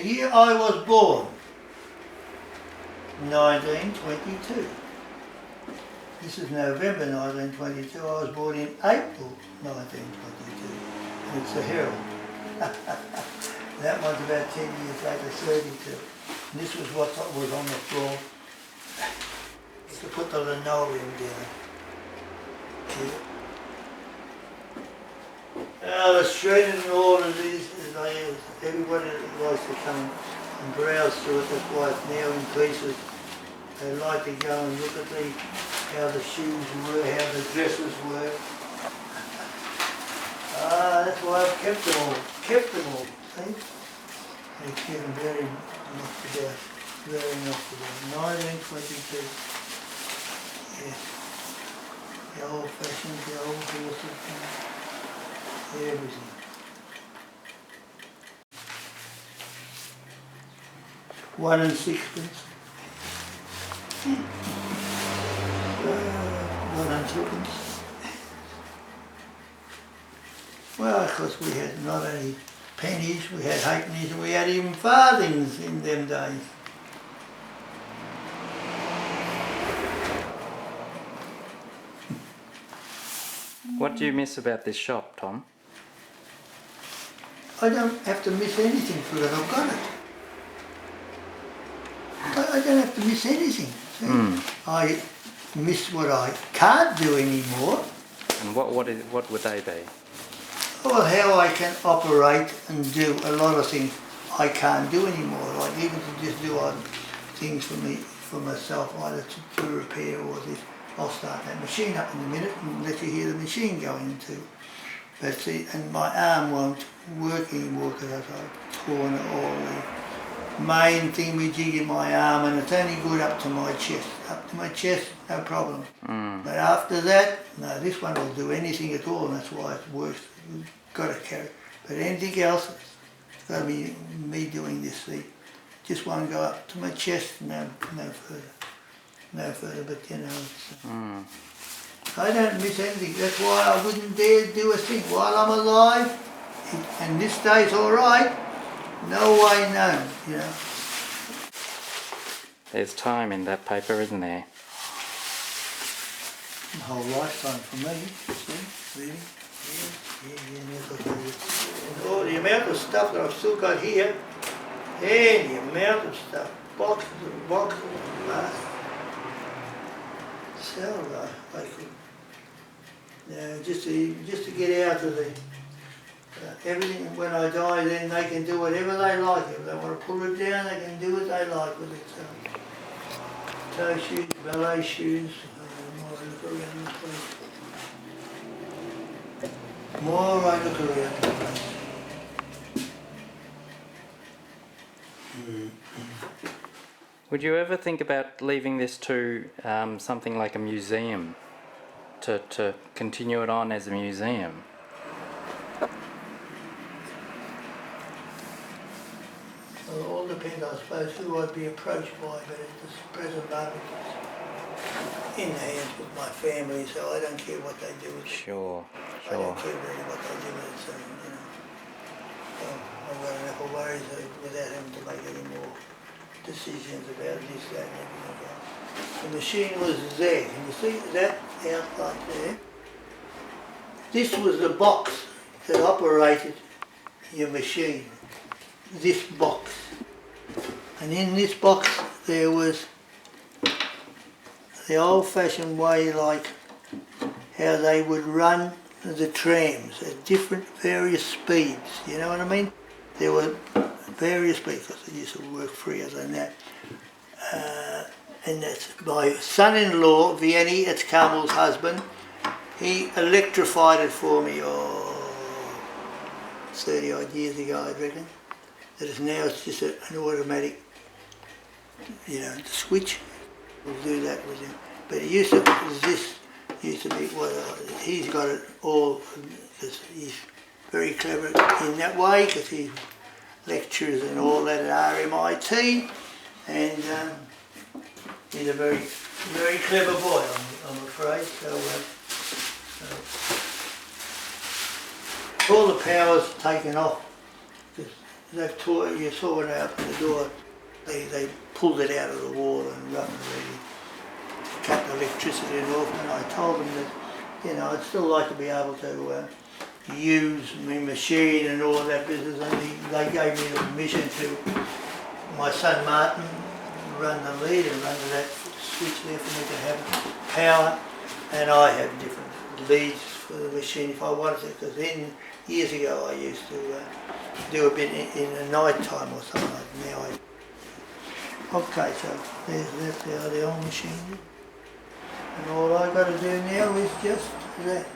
year I was born, 1922. This is November 1922. I was born in April 1922. And it's the Herald. That one's about 10 years later, 32. And this was what was on the floor. To put the linoleum down. Here. The shredded and all of these, everybody likes to come and browse through it. That's why it's now in pieces. They like to go and look at how the shoes were, how the dresses were. That's why I've kept them all. See? They keep them very knocked about. Very knocked about. 1922. Yes. The old fashioned, the old horses, everything. One and sixpence. One and twopence. Well, of course we had not only pennies, we had halfpennies, and we had even farthings in them days. What do you miss about this shop, Tom? I don't have to miss anything because I've got it. I don't have to miss anything. I miss what I can't do anymore. And what would they be? Well, how I can operate and do a lot of things I can't do anymore. Like even to just do odd things for myself, either to repair or this. I'll start that machine up in a minute and let you hear the machine going too. But see, and my arm won't work anymore because I've torn all the main thing we jig in my arm, and it's only good up to my chest. Up to my chest, no problem. But after that, no, this one will do anything at all, and that's why it works. You've got to carry. But anything else, it's got to be me doing this thing. Just one go up to my chest, no further. No further, but you know, it's, I don't miss anything. That's why I wouldn't dare do a thing while I'm alive. And this day's all right. No way known, you know. There's time in that paper, isn't there? A whole lifetime for me, see, really. And all the amount of stuff that I've still got here, and the amount of stuff, boxes and boxes and so I could, just to get out of the everything. When I die, then they can do whatever they like. If they want to pull it down, they can do what they like with it. So, toe shoes, ballet shoes. More I look around the place. More I look around the place. Would you ever think about leaving this to something like a museum, to continue it on as a museum? Well, it all depends, I suppose, who I'd be approached by, but at this present moment it's in the hands with my family, so I don't care what they do with it. Sure. I don't care really what they do with it, so, you know. So I've got enough of worries without having to make any more decisions about this, that and everything else. The machine was there. Can you see that out like there? This was the box that operated your machine. This box. And in this box there was the old-fashioned way, like how they would run the trams at different various speeds. You know what I mean? There were various speeds, because they used to work freer than that. And that's my son-in-law, Vianney, that's Carmel's husband. He electrified it for me, 30 odd years ago, I reckon. That is now it's just an automatic, you know, switch. We'll do that with him. But it used to, this used to be, well, he's got it all, because he's very clever in that way, because he lectures and all that at RMIT, and he's a very, very clever boy, I'm afraid. So all the power's taken off. they've taught you saw it out the door. They pulled it out of the wall and run the cut the electricity off. And I told them that, you know, I'd still like to be able to use my machine and all that business. And they gave me the permission to my son Martin run the lead and run to that switch there for me to have power. And I have different leads for the machine if I wanted to, because then years ago I used to do a bit in the night time or something like now. Okay, so that's the old machine. And all I've got to do now is just that.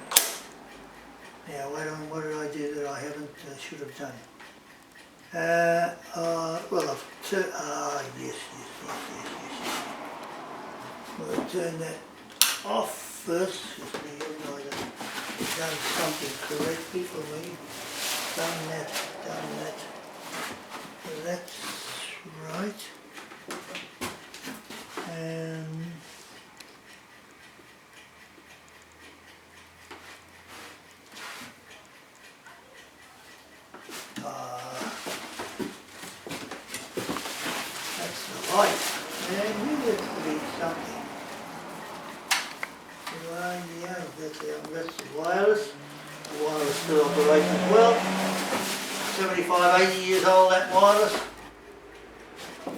Now, wait on, what did I do that I haven't, should have done? Well, I've turned, yes. Well, I'll turn that off first, just to make sure I've done something correctly for me. Done that. That's right. That's the light. And you look to be something. Yeah, that's the wireless. The wireless still operating as well. 75, 80 years old, that wireless.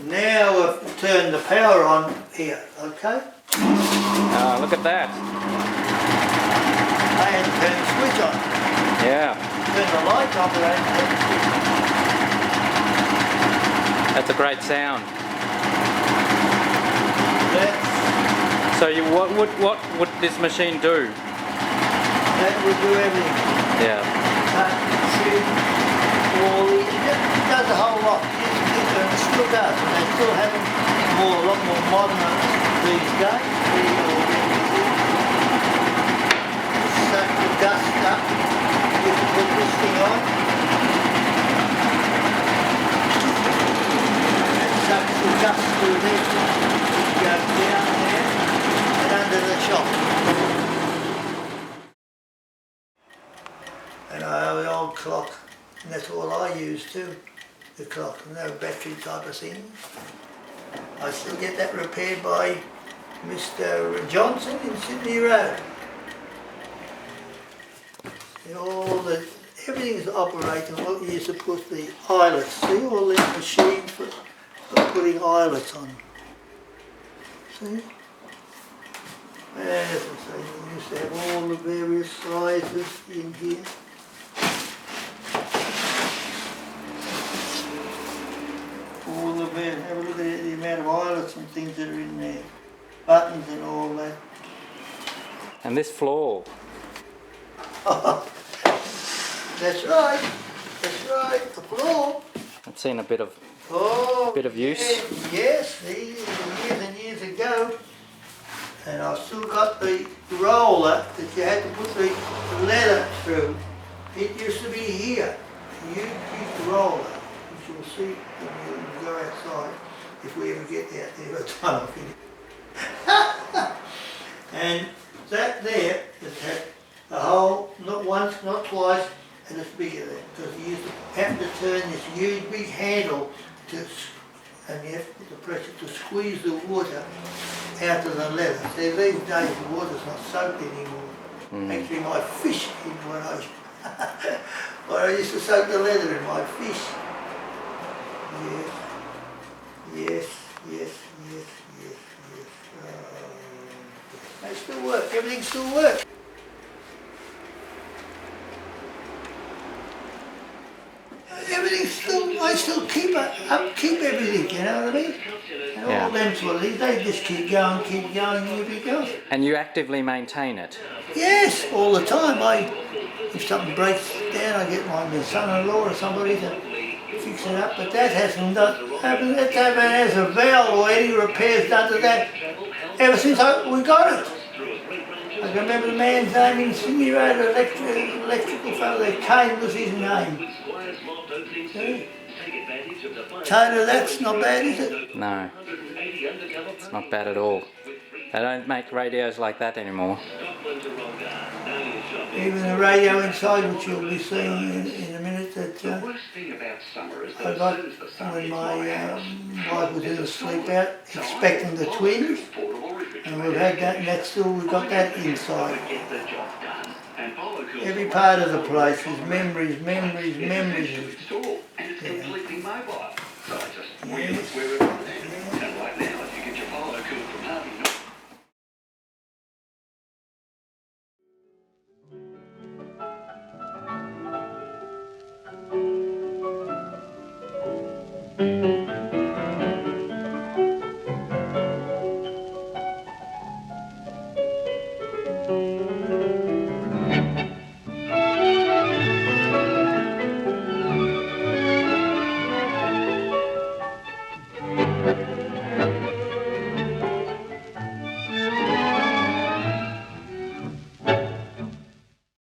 Now we've turned the power on here, okay? Look at that. I hadn't turned the switch on. Yeah. Turned the lights on, but I hadn't turned the switch on. That's a great sound. That's, so what would this machine do? that would do everything. Yeah. Cut, trim, it does a whole lot. It still does, and they're still having a lot more modern these days. Suck the dust up. You can put this thing on. And sucks the dust through there. It goes down there and under the shop. And I have the old clock, and that's all I use too. The clock, no battery type of thing. I still get that repaired by Mr. Johnson in Sydney Road. Everything's operating. What you used to put the eyelets. See all these machines for putting eyelets on. See? As I say, you used to have all the various sizes in here. All the various, have a look at the amount of eyelets and things that are in there. Buttons and all that. And this floor. That's right, the floor. I've seen a bit of use. Yes, years and years ago. And I've still got the roller that you had to put the leather through. It used to be here. You keep the roller, which you'll see when you go outside, if we ever get out there by the time I finish. And that there has had a hole, not once, not twice, and it's bigger than, because you used to have to turn this huge big handle to, and you have to put the pressure to squeeze the water out of the leather. See, these days the water's not soaked anymore. Actually my fish in what I used to soak the leather in my fish. Yes. They still work, everything still works. I still keep everything, you know what I mean? And all them sort of things, they just keep going, keep going. And you actively maintain it? Yes, all the time. If something breaks down, I get my son-in-law or somebody to fix it up, but that hasn't happened. That has a valve or any repairs done to that ever since we got it. I can remember the man's name in Sydney Road, electrical fellow, Kane was his name. See? Taylor, that's not bad, is it? No, it's not bad at all. They don't make radios like that anymore. even the radio inside, which you'll be seeing in a minute, that The worst thing about summer is I that got as soon as the sun when hits my my house, wife was in a there's a sleep storm. out, So I expecting the bought a twins, portable and refrigerator. we've had that next door, we've got that inside. Get the job done. And Polo-Cool's Every the part last of the one place on is the memories, road. memories, It's memories. easy to install, and it's Yeah. completely mobile. So I just wheel Yes. it wherever I need. And right now, if you get your Polo-Cool from Harvey Norman,